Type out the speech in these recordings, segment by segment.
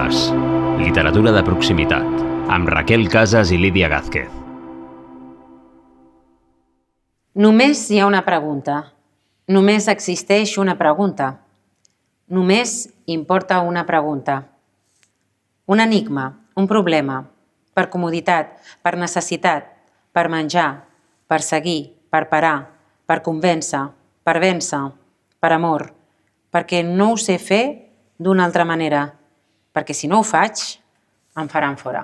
Mas, literatura de proximitat, amb Raquel Casas i Lídia Gázquez. Només hi ha una pregunta. Només existeix una pregunta. Només importa una pregunta. Un enigma, un problema, per comoditat, per necessitat, per menjar, per seguir, per parar, per convèncer, per vèncer, per amor, perquè no ho sé fer d'una altra manera, perquè si no ho faig, em faran fora.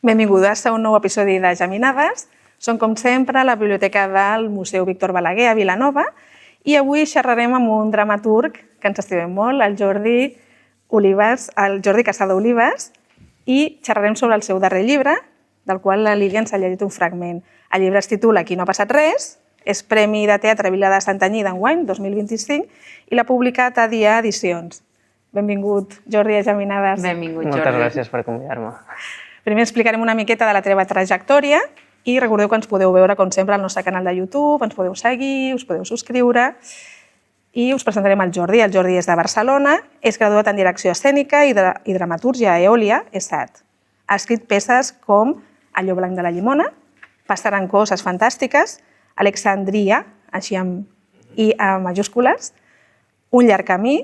Benvingudes a un nou episodi de Geminades. Som, com sempre, a la Biblioteca del Museu Víctor Balaguer a Vilanova i avui xerrarem amb un dramaturg que ens estimem molt, el Jordi Casado Olives, i xerrarem sobre el seu darrer llibre, del qual la Lídia ens ha llegit un fragment. El llibre es titula Aquí no ha passat res, és Premi de Teatre Vila de Santanyí d'enguany, 2025, i l'ha publicat a Dia Edicions. Benvingut, Jordi, a Geminades. Benvingut, Jordi. Moltes gràcies per convidar-me. Primer explicarem una miqueta de la teva trajectòria i recordeu que ens podeu veure, com sempre, al nostre canal de YouTube, ens podeu seguir, us podeu subscriure i us presentarem el Jordi. El Jordi és de Barcelona, és graduat en Direcció Escènica i Dramatúrgia a Eòlia, ESAT. Ha escrit peces com Allò blanc de la llimona, Passaran coses fantàstiques, Alexandria, així amb I a majúscules, Un llarg camí,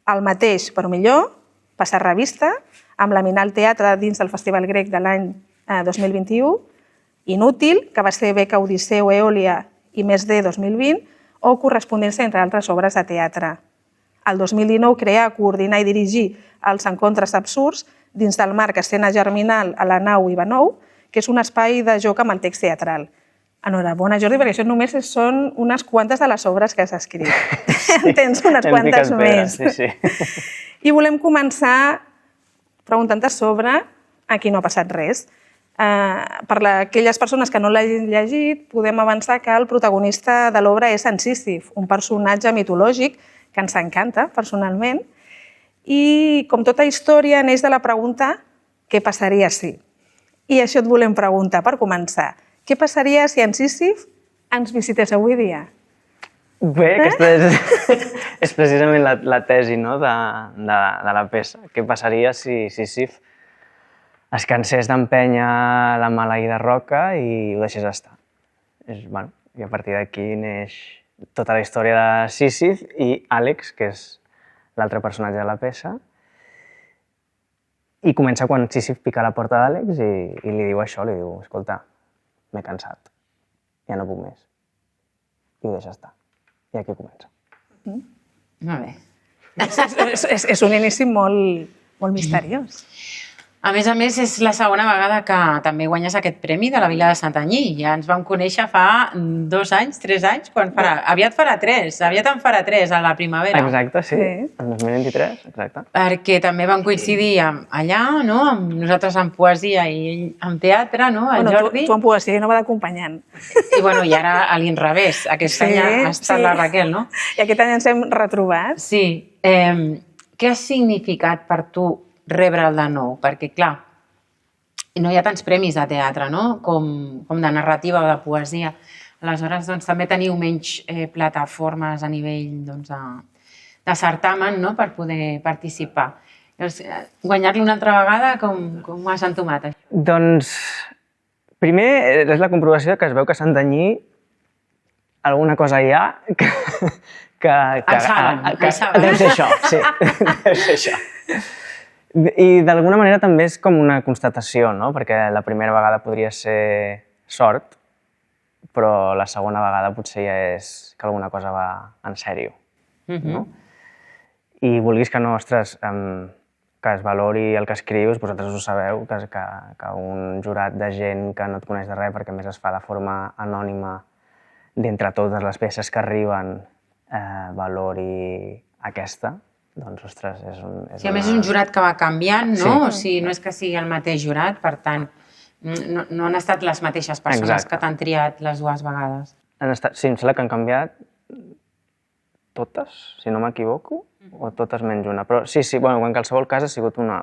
El mateix però millor, Passar revista, amb laminar el teatre dins del Festival Grec de l'any 2021, Inútil, que va ser beca Odisseu Eòlia i Més D 2020, o Correspondència, entre altres obres de teatre. El 2019 crear, coordinar i dirigir els encontres absurds dins del marc Escena Germinal a la nau Ivanov, que és un espai de joc amb el text teatral. Enhorabona, Jordi, perquè això només són unes quantes de les obres que has escrit. Sí, tens unes quantes més. Sí. I volem començar preguntant-te sobre Aquí no ha passat res. Per aquelles persones que no l'hagin llegit, podem avançar que el protagonista de l'obra és en Sísif, un personatge mitològic que ens encanta personalment, i com tota història neix de la pregunta què passaria si? I això et volem preguntar per començar. Què passaria si en Sísif ens visités avui dia? Bé, aquesta és precisament la tesi, no, de la peça. Què passaria si Sísif es cansés d'empènyer la maleïda roca i ho deixés estar? I a partir d'aquí neix tota la història de Sísif i Àlex, que és l'altre personatge de la peça, i comença quan Sísif pica a la porta d'Àlex i li diu això, li diu, escolta, m'he cansat, ja no puc més. I ho deixa estar. I aquí comença. Molt bé. És un inici molt misteriós. A més, és la segona vegada que també guanyes aquest premi de la Vila de Santanyí. Ja ens vam conèixer fa 2 anys, 3 anys, quan aviat en farà 3 a la primavera. Exacte, sí, en 2023, exacte. Perquè també vam coincidir allà, no? Amb nosaltres en poesia i ell en teatre, no? El Jordi. Tu en poesia i no va d'acompanyant. I ara a l'inrevés. Aquest any ha estat la Raquel, no? I aquest any ens hem retrobat. Sí. Què ha significat per tu rebre el de nou? Perquè, clar, no hi ha tants premis de teatre, no? Com de narrativa o de poesia. Aleshores, també teniu menys plataformes a nivell de certamen, no?, per poder participar. Guanyar-lo una altra vegada, com ho has entomat? Doncs, primer, és la comprovació que es veu que a Santanyí alguna cosa hi ha que El saben. Deu ser això, sí, deu ser això. I d'alguna manera també és com una constatació, no? Perquè la primera vegada podria ser sort, però la segona vegada potser ja és que alguna cosa va en sèrio, no? I vulguis que no, ostres, que es valori el que escrius, vosaltres ho sabeu, que un jurat de gent que no et coneix de res, perquè a més es fa de forma anònima d'entre totes les peces que arriben, valori aquesta, doncs, ostres, és una... Sí, a més és un jurat que va canviant, no? O sigui, no és que sigui el mateix jurat, per tant, no han estat les mateixes persones que t'han triat les 2 vegades. Sí, em sembla que han canviat totes, si no m'equivoco, o totes menys una. Però sí, en qualsevol cas ha sigut una...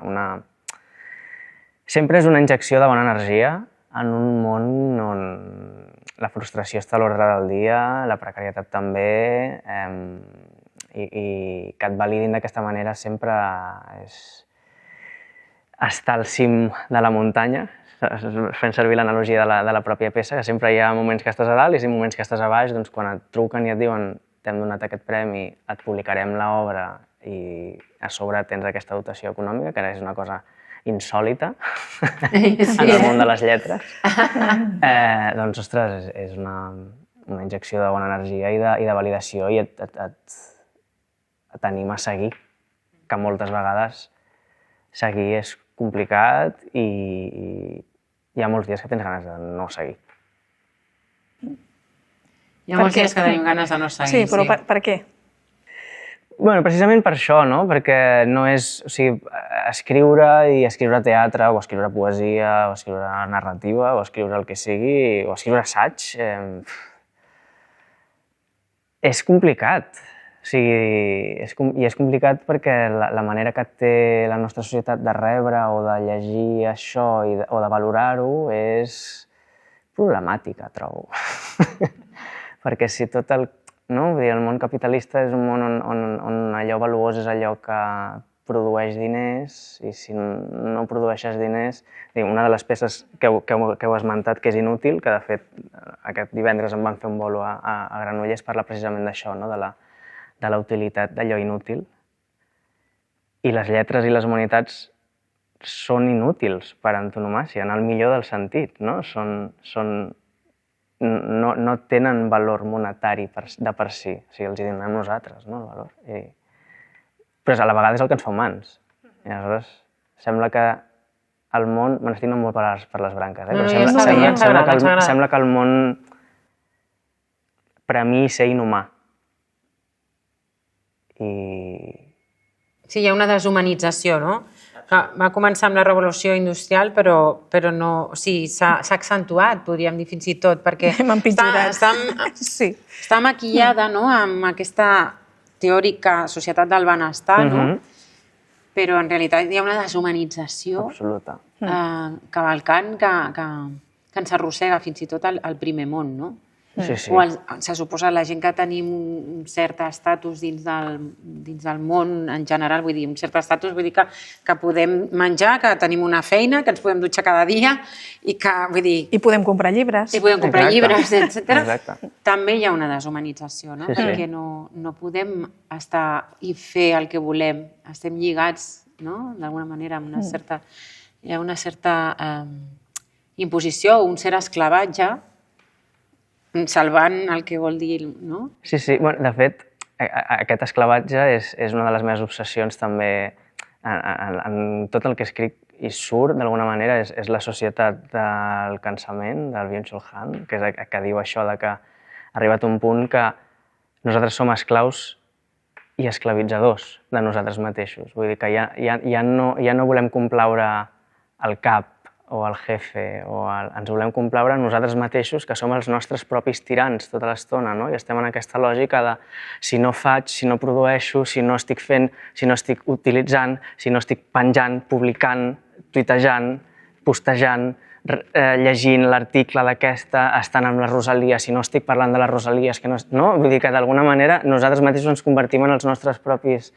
Sempre és una injecció de bona energia en un món on la frustració està a l'ordre del dia, la precarietat també, i que et validin d'aquesta manera sempre és estar al cim de la muntanya, fent servir l'analogia de la pròpia peça, que sempre hi ha moments que estàs a dalt i moments que estàs a baix, doncs quan et truquen i et diuen t'hem donat aquest premi, et publicarem l'obra i a sobre tens aquesta dotació econòmica, que és una cosa insòlita en el món de les lletres, doncs, ostres, és una injecció de bona energia i de validació i t'anima a seguir, que moltes vegades seguir és complicat i hi ha molts dies que tens ganes de no seguir. Hi ha molts dies que tenim ganes de no seguir. Sí, però per què? Bueno, precisament per això, no? Perquè no és... O sigui, escriure i escriure teatre, o escriure poesia, o escriure narrativa, o escriure el que sigui, o escriure assaig, és complicat. O sigui, i és complicat perquè la manera que té la nostra societat de rebre o de llegir això o de valorar-ho és problemàtica, trobo. Perquè si tot el... No? Vull dir, el món capitalista és un món on allò valuós és allò que produeix diners i si no produeixes diners... Una de les peces que heu esmentat, que és inútil, que de fet aquest divendres em van fer un bolo a Granollers, parla precisament d'això, no? De la utilitat d'allò inútil. I les lletres i les humanitats són inútils per antonomàsia, en el millor del sentit, no? No tenen valor monetari de per si, o sigui, els hi donem nosaltres, no, el valor. Però a la vegada és el que ens fa humans. I aleshores sembla que el món... Me n'estic anant molt per les branques, però sembla que el món premiï ser inhumà. Sí, hi ha una deshumanització, no? Va començar amb la revolució industrial, però no... O sigui, s'ha accentuat, podríem dir fins i tot, perquè hem empitjorat. Està maquillada, no?, amb aquesta teòrica societat del benestar, no? Però en realitat hi ha una deshumanització absoluta, cavalcant que ens arrossega fins i tot al primer món, no? Sí. O se suposa la gent que tenim un cert estatus dins del món en general, vull dir, un cert estatus, vull dir que podem menjar, que tenim una feina, que ens podem dutxar cada dia i que, vull dir... I podem comprar llibres. I podem comprar llibres, etc. També hi ha una deshumanització, no? Perquè no podem estar i fer el que volem. Estem lligats, no?, d'alguna manera, amb una certa... Hi ha una certa imposició, un cert esclavatge, salvant el que vol dir, no? Sí. Bueno, de fet, aquest esclavatge és una de les meves obsessions també en tot el que escric i surt, d'alguna manera, és la societat del cansament, del Byung-Chul Han, que diu això de que ha arribat un punt que nosaltres som esclaus i esclavitzadors de nosaltres mateixos. Vull dir que ja no volem complaure el cap o el jefe, ens volem complaure nosaltres mateixos, que som els nostres propis tirans tota l'estona, no? I estem en aquesta lògica de si no faig, si no produeixo, si no estic fent, si no estic utilitzant, si no estic penjant, publicant, tuitejant, postejant, llegint l'article d'aquesta, estant amb la Rosalia, si no estic parlant de la Rosalia, és que no? Vull dir que d'alguna manera nosaltres mateixos ens convertim en els nostres propis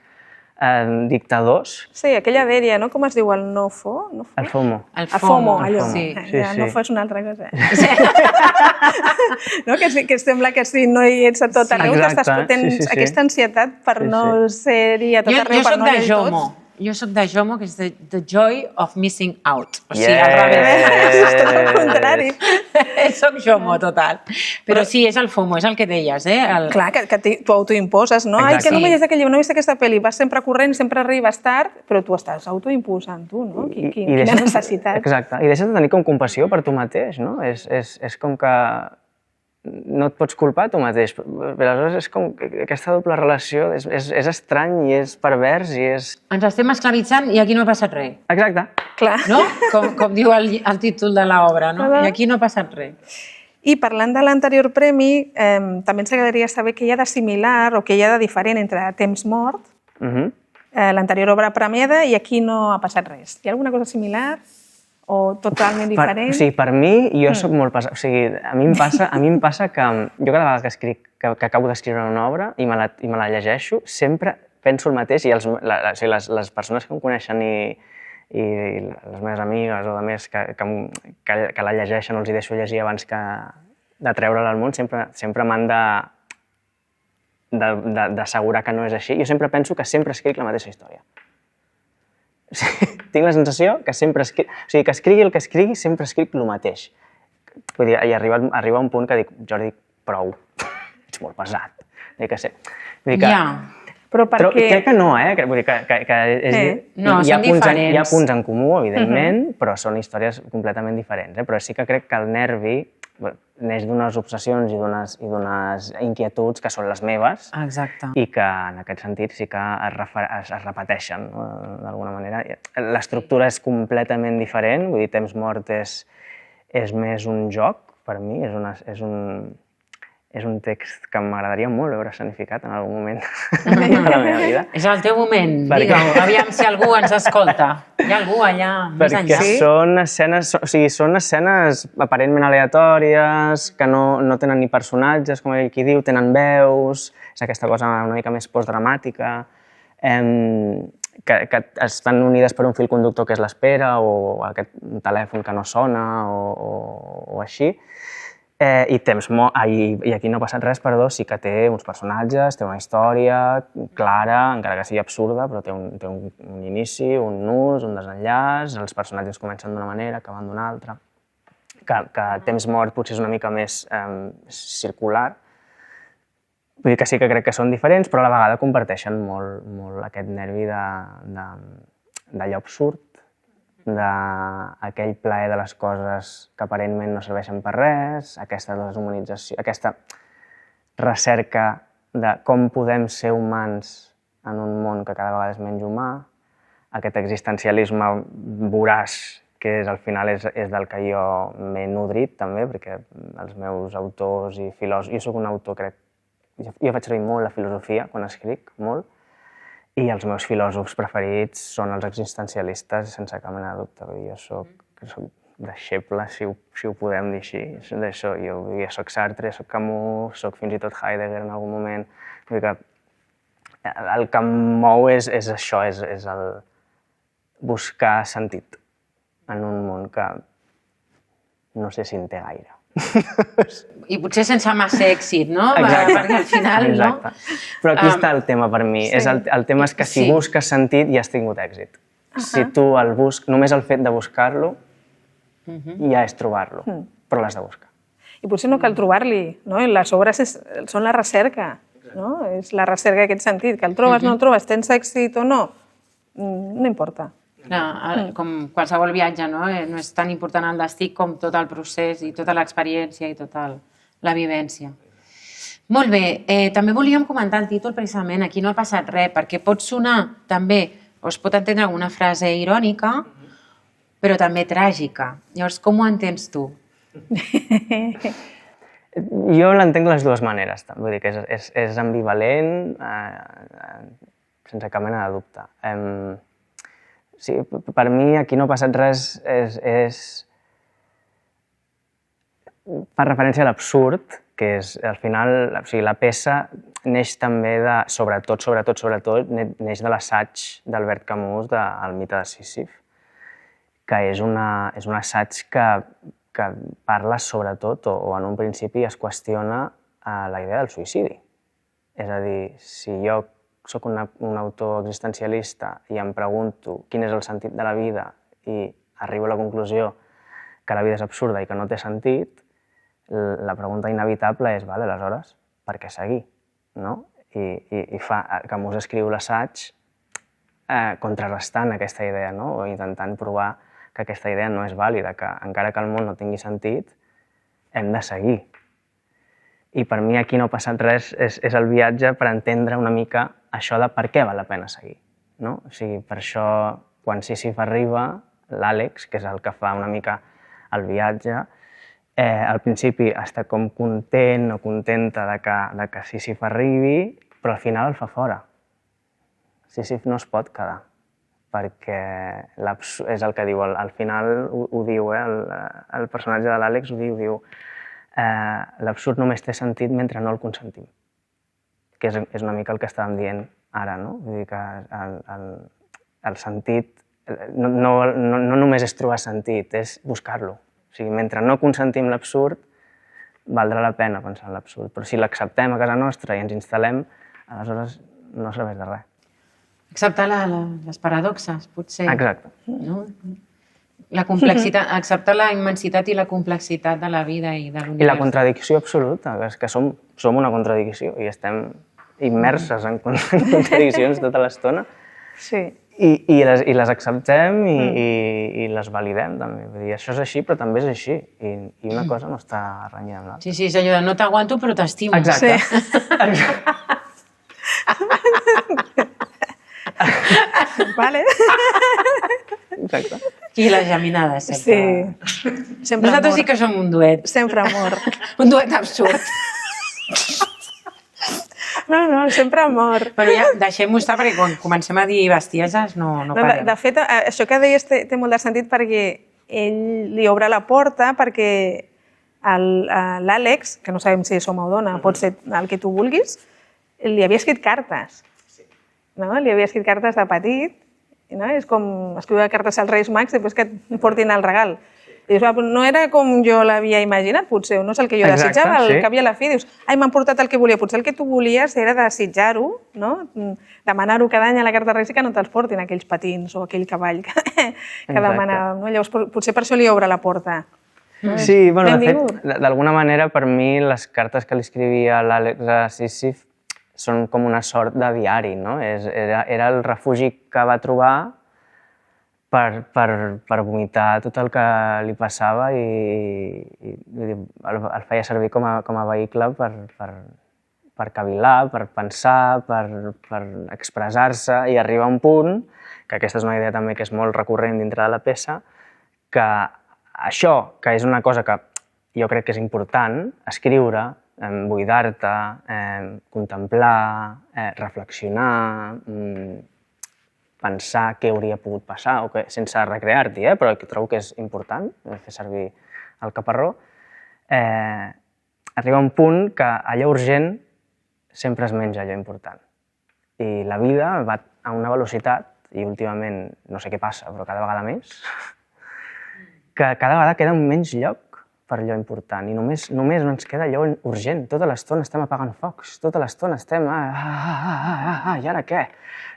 dictadors. Sí, aquella dèria, no? Com es diu el no-fo? El FOMO. El FOMO, allò. Sí. No-fo és una altra cosa. Que sembla que si no hi ets a tot arreu, tens aquesta ansietat per no ser-hi a tot arreu, per no hi tot. Jo soc de JOMO, que és the joy of missing out. O sigui, al revés. És tot el contrari. Soc JOMO, total. Però sí, és el FOMO, és el que deies, eh? Clar, que tu autoimposes, no? Ai, que no veies aquell llibre, no he vist aquesta pel·li, vas sempre corrent, sempre arribes tard, però tu estàs autoimposant, tu, no? Quina necessitat. Exacte, i deixes de tenir com compassió per tu mateix, no? És com que no et pots culpar tu mateix. Aleshores és com que aquesta doble relació és estrany i és pervers i és... Ens estem esclavitzant i aquí no ha passat res. Exacte. Clar. No? Com diu el títol de l'obra, no? I aquí no ha passat res. I parlant de l'anterior premi, també ens agradaria saber què hi ha de similar o què hi ha de diferent entre Temps mort, l'anterior obra premiada, i aquí no ha passat res. Hi ha alguna cosa similar o totalment diferent? O sigui, per mi, jo soc molt pesat. O sigui, a mi em passa que jo cada vegada que escric, que acabo d'escriure una obra i me la llegeixo, sempre penso el mateix i les persones que em coneixen i les meves amigues o de més que la llegeixen o els hi deixo llegir abans de treure-la al món, sempre m'han d'assegurar que no és així. Jo sempre penso que sempre escric la mateixa història. Tinc la sensació que sempre escric... O sigui, que escrigui el que escrigui, sempre escric el mateix. Vull dir, i arriba un punt que dic, Jordi, prou, ets molt pesat. Ja. Però perquè... Crec que no, Vull dir que no, són diferents. Hi ha punts en comú, evidentment, però són històries completament diferents. Però sí que crec que el nervi neix d'unes obsessions i d'unes inquietuds que són les meves. Exacte. I que en aquest sentit sí que es repeteixen, no? D'alguna manera. L'estructura és completament diferent, vull dir, Temps mort és més un joc, per mi, és un text que m'agradaria molt veure escenificat en algun moment de la meva vida. És el teu moment, digue-ho, aviam si algú ens escolta. Hi ha algú allà més enllà? Perquè són escenes aparentment aleatòries, que no tenen ni personatges, com ell qui diu, tenen veus, és aquesta cosa una mica més postdramàtica, que estan unides per un fil conductor que és l'espera o aquest telèfon que no sona o així. I Aquí no ha passat res, perdó, sí que té uns personatges, té una història clara, encara que sigui absurda, però té un inici, un nus, un desenllaç, els personatges comencen d'una manera, acaben d'una altra. Que Temps mort potser és una mica més circular. Vull dir que sí que crec que són diferents, però a la vegada comparteixen molt aquest nervi d'allò absurd, d'aquell plaer de les coses que aparentment no serveixen per res, aquesta deshumanització, aquesta recerca de com podem ser humans en un món que cada vegada és menys humà, aquest existencialisme voraç que al final és del que jo m'he nodrit també, perquè els meus autors i filòsofs... Jo soc un autor, crec... Jo faig servir molt la filosofia quan escric, molt, i els meus filòsofs preferits són els existencialistes, sense cap mena de dubte. Jo soc deixeble, si ho podem dir així. Jo soc Sartre, soc Camus, soc fins i tot Heidegger en algun moment. Vull dir que el que em mou és això, és el buscar sentit en un món que no sé si en té gaire. I potser sense massa èxit, no? Exacte. Perquè al final, no? Exacte. Però aquí està el tema per mi. El tema és que si busques sentit ja has tingut èxit. Si tu només el fet de buscar-lo ja és trobar-lo, però l'has de buscar. I potser no cal trobar-li, no? Les obres són la recerca, no? És la recerca d'aquest sentit, que el trobes, no el trobes, tens èxit o no, no importa. Com qualsevol viatge, no? No és tan important el destí com tot el procés i tota l'experiència i tota la vivència. Molt bé, també volíem comentar el títol precisament, Aquí no ha passat res, perquè pot sonar també, o es pot entendre com una frase irònica, però també tràgica. Llavors, com ho entens tu? Jo l'entenc de les dues maneres. Vull dir que és ambivalent, sense cap mena de dubte. Sí, per mi Aquí no ha passat res fa referència a l'absurd, que és, al final, o sigui, la peça neix també de, sobretot, neix de l'assaig d'Albert Camus del mite de Sísif, que és un assaig que parla sobretot, o en un principi es qüestiona la idea del suïcidi. És a dir, si jo soc un autor existencialista i em pregunto quin és el sentit de la vida i arribo a la conclusió que la vida és absurda i que no té sentit, la pregunta inevitable és, vale, aleshores, per què seguir? No? I Camus escriu l'assaig contrarrestant aquesta idea, no? O intentant provar que aquesta idea no és vàlida, que encara que el món no tingui sentit, hem de seguir. I per mi Aquí no ha passat res és el viatge per entendre una mica això de per què val la pena seguir. No? O sigui, per això, quan Sísif arriba, l'Àlex, que és el que fa una mica el viatge, al principi està com content o contenta de que Sísif arribi, però al final el fa fora. Sísif no es pot quedar. perquè és el que diu, al final ho diu, el personatge de l'Àlex ho diu, l'absurd només té sentit mentre no el consentim, que és una mica el que estàvem dient ara, no? Vull dir que el sentit no només és trobar sentit, és buscar-lo. O sigui, mentre no consentim l'absurd, valdrà la pena pensar en l'absurd, però si l'acceptem a casa nostra i ens instal·lem, aleshores no serveix de res. Acceptar les paradoxes, potser. Exacte. No? La complexitat, acceptar la immensitat i la complexitat de la vida i de l'univers. I la contradicció absoluta, és que som una contradicció i estem immerses en contradiccions tota l'estona. Sí. I les acceptem i les validem, també. Vull dir, això és així, però també és així. I una cosa no està renyida amb l'altra. Sí, és allò de no t'aguanto, però t'estimo. Exacte. Vale. Exacte. I les geminades, sempre. Sí. Sempre Nosaltres amor. sí que som un duet. Sempre amor. Un duet absurd. No, sempre amor. Però ja deixem-ho estar, perquè quan comencem a dir bestieses no parem. De fet, això que deies té molt de sentit perquè ell li obre la porta perquè l'Àlex, que no sabem si és home o dona, pot ser el que tu vulguis, li havia escrit cartes. No? Li havia escrit cartes de petit, no? És com escriure cartes als Reis Mags i després que et portin el regal. I dius, no era com jo l'havia imaginat, potser, no és el que jo desitjava, el cap i a la fi dius, m'han portat el que volia, potser el que tu volies era desitjar-ho, no? Demanar-ho cada any a la carta Reis i que no te'ls portin aquells patins o aquell cavall que demanàvem. No? Llavors, potser per això li obre la porta. Sí, bueno, de fet, d'alguna manera, per mi, les cartes que li escrivia l'Àlex a Sísif són com una sort de diari, no? Era el refugi que va trobar per vomitar tot el que li passava i el feia servir com a vehicle per cavilar, per pensar, per expressar-se i arribar a un punt, que aquesta és una idea també que és molt recurrent dintre de la peça, que això, que és una cosa que jo crec que és important, escriure, buidar-te, contemplar, reflexionar, pensar què hauria pogut passar, sense recrear-t'hi, però que trobo que és important, fer servir el caparró, arriba a un punt que allò urgent sempre es menja allò important. I la vida va a una velocitat, i últimament no sé què passa, però cada vegada més, que cada vegada queda menys lloc per allò important i només ens queda allò urgent. Tota l'estona estem apagant focs, tota l'estona estem i ara què?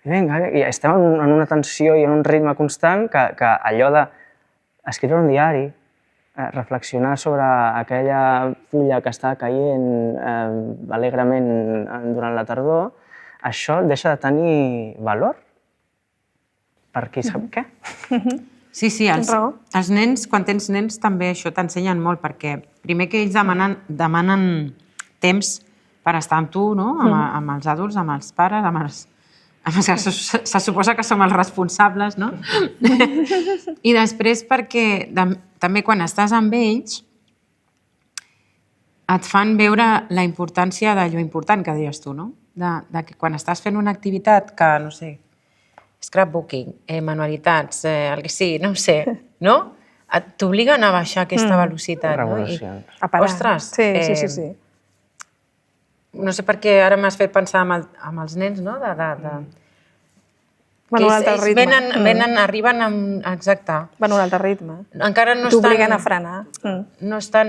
I estem en una tensió i en un ritme constant que allò d'escriure un diari, reflexionar sobre aquella fulla que està caient alegrement durant la tardor, això deixa de tenir valor per qui sap què. Sí, els nens, quan tens nens, també això t'ensenyen molt, perquè primer que ells demanen temps per estar amb tu, no? Amb els adults, amb els pares, amb els que se suposa que som els responsables, no? I després perquè també quan estàs amb ells et fan veure la importància d'allò important que deies tu, no? De que quan estàs fent una activitat que, no sé, scrapbooking, manualitats, el que sigui, no ho sé, no? T'obliguen a baixar aquesta velocitat. Revolucions. A parar. Ostres! Sí. No sé per què ara m'has fet pensar amb els nens, no? Van a un altre ritme. Arriben amb... Exacte. Van a un altre ritme. Encara no t'obliguen a frenar. No estan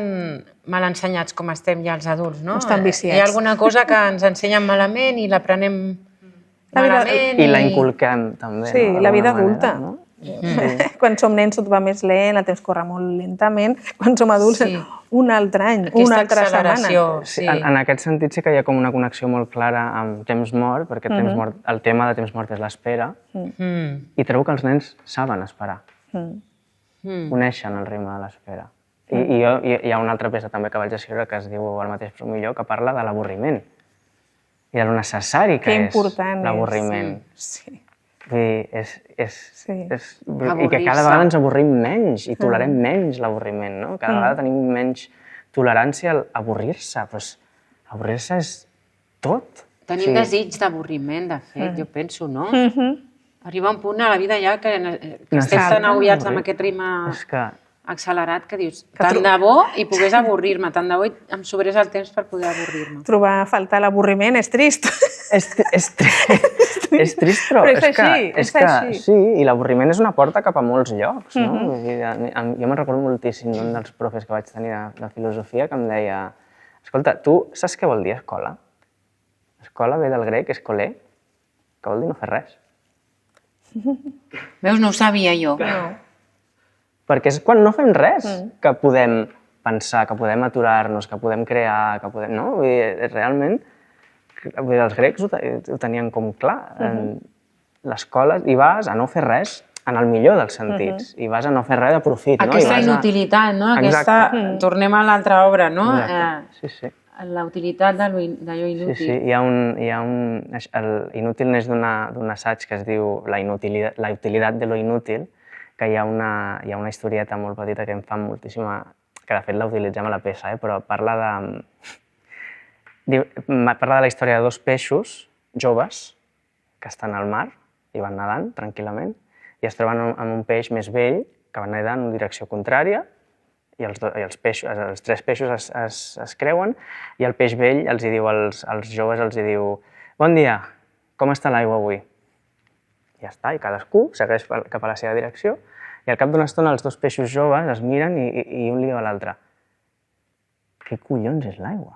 mal ensenyats com estem ja els adults, no? No estan viciats. Hi ha alguna cosa que ens ensenyen malament i l'aprenem malament. I la inculquem, també. Sí, la vida manera, adulta. no? Quan som nens tot va més lent, el temps corre molt lentament. Quan som adults, un altre any, una altra setmana. Sí. En aquest sentit sí que hi ha com una connexió molt clara amb temps mort, perquè el tema de temps mort és l'espera, i trobo que els nens saben esperar. Coneixen el ritme de l'espera. I hi ha una altra peça també que vaig escriure que es diu El mateix però millor, que parla de l'avorriment i de lo necessari que és l'avorriment. Sí. I que cada vegada ens avorrim menys i tolerem menys l'avorriment, no? Cada vegada tenim menys tolerància a avorrir-se, però avorrir-se és tot. Tenim desig d'avorriment, de fet, jo penso, no? Arriba un punt a la vida ja que estem Necessita tan agobiats amb avorrir. aquest ritme És que accelerat que dius, tant de bo i pogués avorrir-me, tant de bo i em sobrés el temps per poder avorrir-me. Trobar a faltar l'avorriment és trist. és trist, però Però és així, és així. Sí, i l'avorriment és una porta cap a molts llocs, no? Vull dir, jo me'n recordo moltíssim d'un dels profes que vaig tenir de filosofia que em deia: escolta, tu saps què vol dir escola? Escola ve del grec escoler, que vol dir no fer res. Veus, no ho sabia jo. No. Perquè és quan no fem res que podem pensar, que podem aturar-nos, que podem crear, que podem... No? Vull dir, realment, vull dir, els grecs ho tenien com clar. L'escola hi vas a no fer res, en el millor dels sentits, i vas a no fer res de profit. Aquesta no? inutilitat, no? Exacte. Aquesta... Tornem a l'altra obra, no? Sí, sí. La utilitat d'allò inútil. Sí, hi ha Inútil neix d'un assaig que es diu La utilitat de lo inútil, que hi ha una historieta molt petita que em fa moltíssima... que de fet la utilitzem a la peça, però parla de la història de dos peixos joves que estan al mar i van nedant tranquil·lament i es troben amb un peix més vell que va nedant en direcció contrària i els tres peixos es creuen i el peix vell els diu als joves, els diu: bon dia, com està l'aigua avui? Ja està, i cadascú segueix cap a la seva direcció i al cap d'una estona els dos peixos joves es miren i un li diu a l'altre: què collons és l'aigua?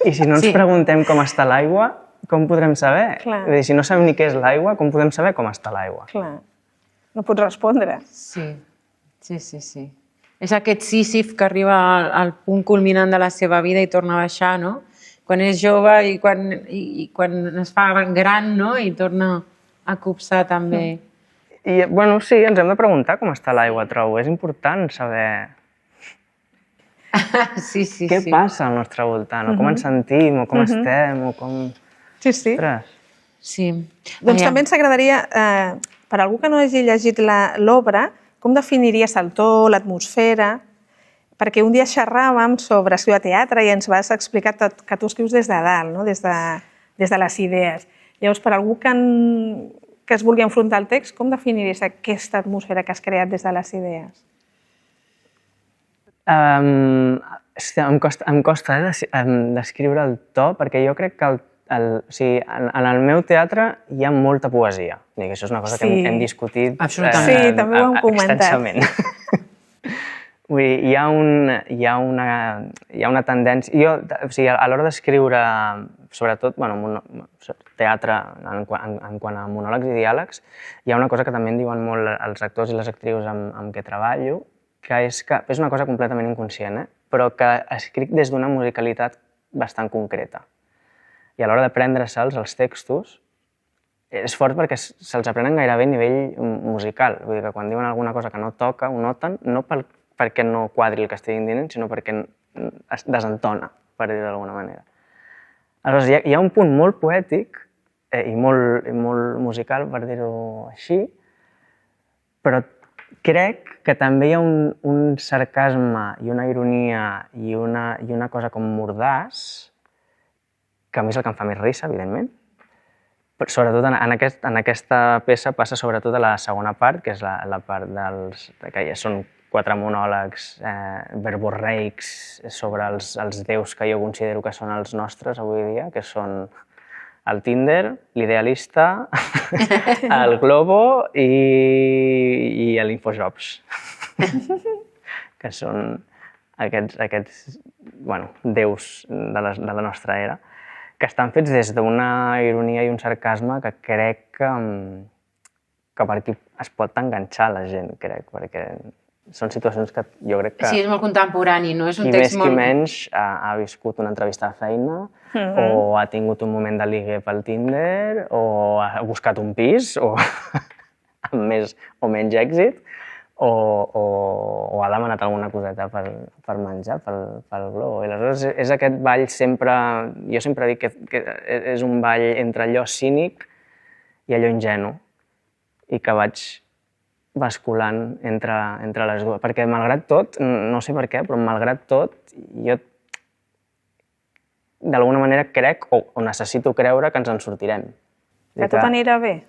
I si no ens preguntem com està l'aigua, com podrem saber? Clar. És a dir, si no sabem ni què és l'aigua, com podem saber com està l'aigua? Clar, no pots respondre. Sí. És aquest Sísif que arriba al punt culminant de la seva vida i torna a baixar, no? Quan és jove i quan es fa gran, no? I torna a copsar també. I, bueno, sí, ens hem de preguntar com està l'aigua, trobo. És important saber Sí. què passa al nostre voltant, o com ens sentim, o com estem, o com... Sí, sí. Ostres. Sí. Doncs també ens agradaria, per algú que no hagi llegit l'obra, com definiries el to, l'atmosfera? Perquè un dia xerràvem sobre Ciutat Teatre i ens vas explicar que tu escrius des de dalt, no? Des de les idees. Llavors, per algú que es vulgui enfrontar al text, com definiries aquesta atmosfera que has creat des de les idees? Em costa descriure el to, perquè jo crec que en el meu teatre hi ha molta poesia. Això és una cosa que hem discutit absolutament. Sí, també ho hem comentat. Extensament. Vull dir, hi ha una tendència... A l'hora d'escriure, sobretot, teatre en quant a monòlegs i diàlegs, hi ha una cosa que també en diuen molt els actors i les actrius amb què treballo, que és una cosa completament inconscient, però que escric des d'una musicalitat bastant concreta. I a l'hora d'aprendre-se'ls, els textos, és fort perquè se'ls aprenen gairebé a nivell musical. Vull dir que quan diuen alguna cosa que no toca, ho noten, no perquè no quadri el que estiguin dient, sinó perquè es desentona, per dir-ho d'alguna manera. Aleshores, hi ha un punt molt poètic i molt musical, per dir-ho així, però crec que també hi ha un sarcasme i una ironia i una cosa com mordàs, que a mi és el que em fa més risa, evidentment. Però sobretot en aquesta peça passa sobretot a la segona part, que és la part que ja són 4 monòlegs verborreics sobre els déus que jo considero que són els nostres avui dia, que són el Tinder, l'idealista, el Globo i l'Infojobs, que són aquests déus de la nostra era, que estan fets des d'una ironia i un sarcasme que crec que per aquí es pot enganxar la gent, crec, perquè són situacions que jo crec que... Sí, és molt contemporani, no? És un qui text més molt... qui menys ha viscut una entrevista de feina o ha tingut un moment de ligue pel Tinder o ha buscat un pis o amb més o menys èxit o ha demanat alguna coseta per menjar pel Globo. I aleshores és aquest ball sempre... Jo sempre dic que és un ball entre allò cínic i allò ingenu i que vaig basculant entre les dues. Perquè malgrat tot, no sé per què, però malgrat tot, jo d'alguna manera crec o necessito creure que ens en sortirem. Que tot anirà bé?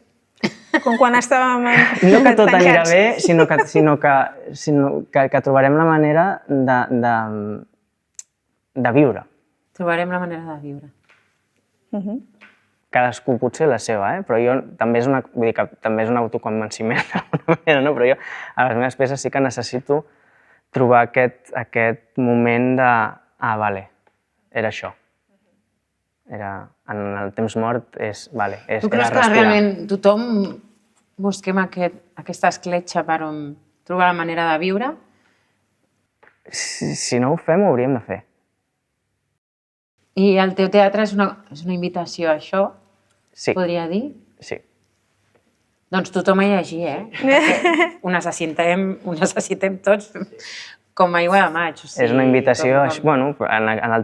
Com quan estàvem No que tot anirà tancats. bé, sinó que trobarem la manera de viure. Trobarem la manera de viure. Cadascú potser la seva, però jo també és també és un autoconvenciment d'alguna manera, no? Però jo a les meves peces sí que necessito trobar aquest moment de vale, era això. En el temps mort és Tu creus que respirar. realment tothom busquem aquesta escletxa per on trobar la manera de viure? Si no ho fem, ho hauríem de fer. I el teu teatre és una invitació a això, Sí, podria dir? sí. Doncs tothom a llegir, Perquè ho necessitem tots com aigua de maig. O sigui, És una invitació, tothom. en el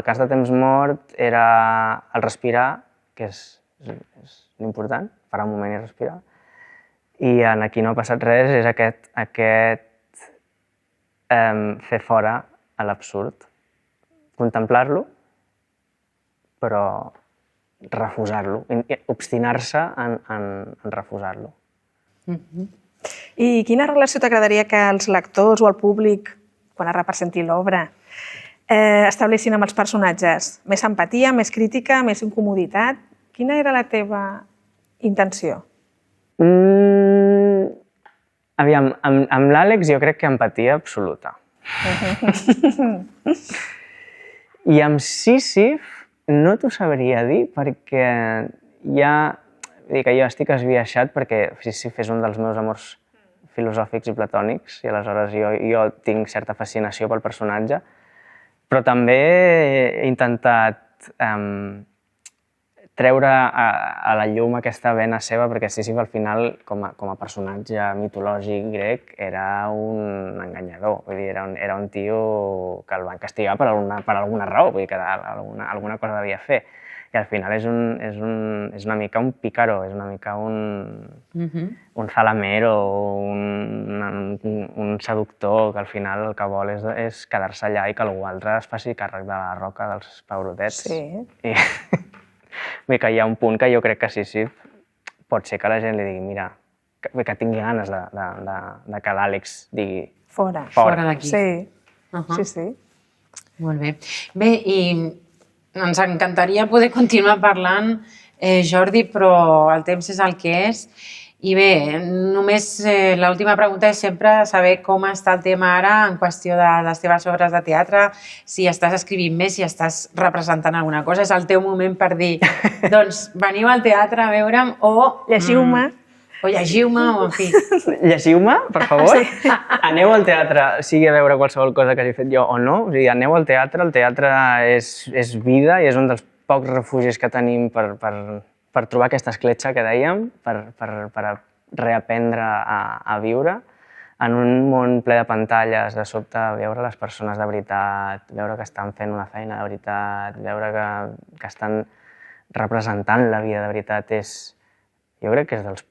cas de temps mort era el respirar, que és l'important, parar un moment i respirar. I en Aquí no ha passat res és aquest fer fora a l'absurd, contemplar-lo, però refusar-lo, obstinar-se en refusar-lo. I quina relació t'agradaria que els lectors o el públic, quan es representi l'obra, estableixin amb els personatges? Més empatia, més crítica, més incomoditat? Quina era la teva intenció? Aviam, amb l'Àlex jo crec que empatia absoluta. I amb Sísif no t'ho sabria dir perquè jo estic esbiaixat perquè Sísif és un dels meus amors filosòfics i platònics i aleshores jo tinc certa fascinació pel personatge, però també he intentat treure a la llum aquesta vena seva perquè Sísif al final, com a personatge mitològic grec, era un enganyador. Vull dir, era un tio que el van castigar per alguna raó, vull dir que alguna cosa devia fer. I al final és una mica un pícaro, és una mica un zalamero, un seductor que al final el que vol és quedar-se allà i que algú altre es faci càrrec de la roca dels pebrotets. Sí. Vull dir que hi ha un punt que jo crec que Sísif pot ser que la gent li digui mira, que tingui ganes de que l'Àlex digui Fora. Fora d'aquí. Sí, sí. Molt bé. Bé, i ens encantaria poder continuar parlant, Jordi, però el temps és el que és. I bé, només l'última pregunta és sempre saber com està el tema ara en qüestió de les teves obres de teatre, si estàs escrivint més, si estàs representant alguna cosa. És el teu moment per dir, doncs, veniu al teatre a veure'm o... Llegiu-me. O llegiu-me, o en fi. Llegiu-me, per favor. Aneu al teatre, sigui a veure qualsevol cosa que hagi fet jo o no. O sigui, aneu al teatre, el teatre és vida i és un dels pocs refugis que tenim per trobar aquesta escletxa que dèiem, per reaprendre a viure en un món ple de pantalles, de sobte veure les persones de veritat, veure que estan fent una feina de veritat, veure que estan representant la vida de veritat, jo crec que és dels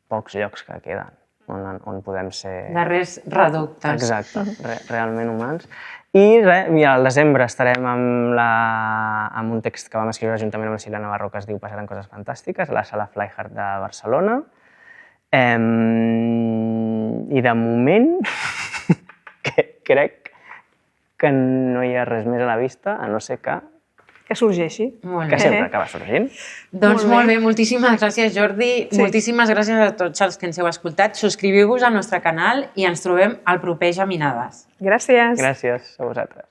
pocs llocs que queden on podem ser... Darrers reductes. Exacte, realment humans. I al desembre estarem amb un text que vam escriure juntament amb la Sílvia Navarro que es diu Passaran coses fantàstiques, a la Sala Flyhard de Barcelona. I de moment crec que no hi ha res més a la vista, a no ser que sorgeixi. Que sempre acaba sorgint. Doncs molt bé, moltíssimes gràcies, Jordi. Sí. Moltíssimes gràcies a tots els que ens heu escoltat. Subscriviu-vos al nostre canal i ens trobem al proper Geminades. Gràcies. Gràcies a vosaltres.